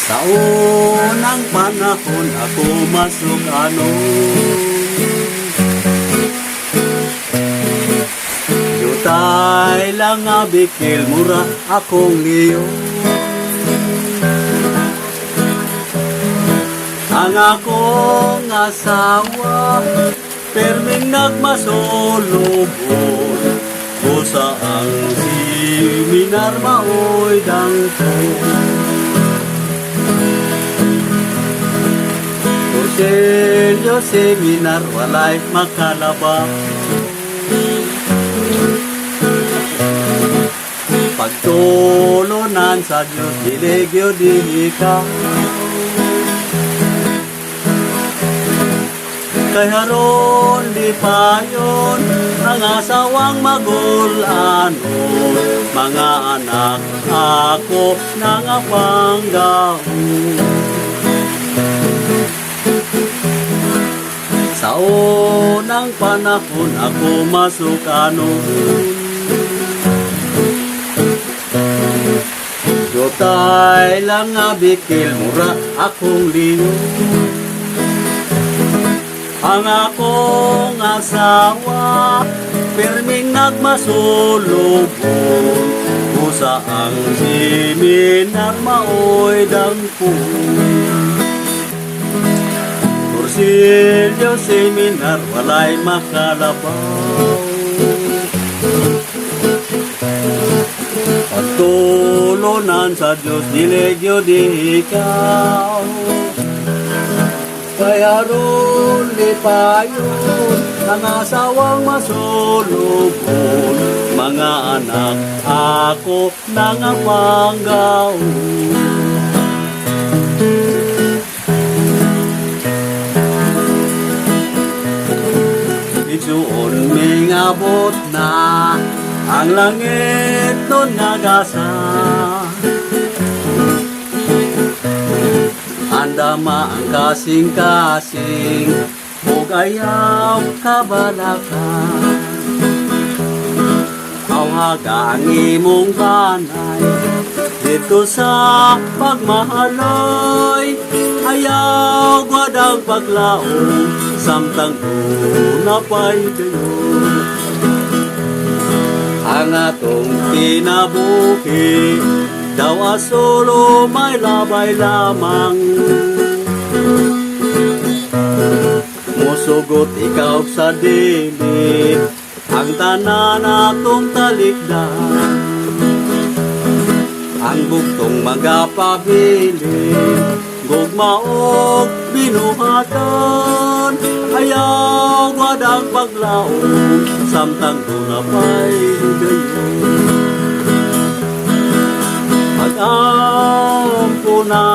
Sa unang panahon ako masugano, yutay lang nga bikil mura akong liyo. Ang akong asawa perming nagmasulubon, o saang seminar maoy dangko. Porselyo seminar walay makalaba, pagtulunan sa Diyos diligyo di ikaw. Kay haron di pa yun ang asawang magulanon, mga anak ako nangapanggaon. Sa unang panahon ako masukanon, yutay lang nga bikil mura akong liyo. Ang akong asawa perming nagmasulubon, o saang seminar maoy dangko. Porselyo seminar walay makalabaw, pagtulunan sa Diyos diligyo di ikaw. Kaya ron di pa yun ang asawang masulubon, mga anak ako nangapanggaon. Igsuon mingabot na ang langit nun nagasa, andama ang kasing-kasing ug ayaw kabalakan. Awaga ang imong banay dito sa pagmahaloy, ayaw gwadang paglaong samtang dunapay kayo. Ang atong kinabuhi daw asolo may labay lamang, musugot ikaw sa dili ang tanan atong talikdan. Ang bugtong magapabili gugmaog binuhatan, ayaw wadang paglaong samtang dunapay gayon. Mag-ampo na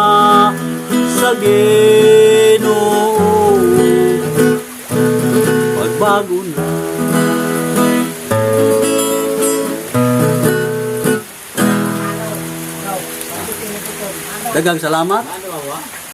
sa Ginoo, magbago na. Daghang salamat.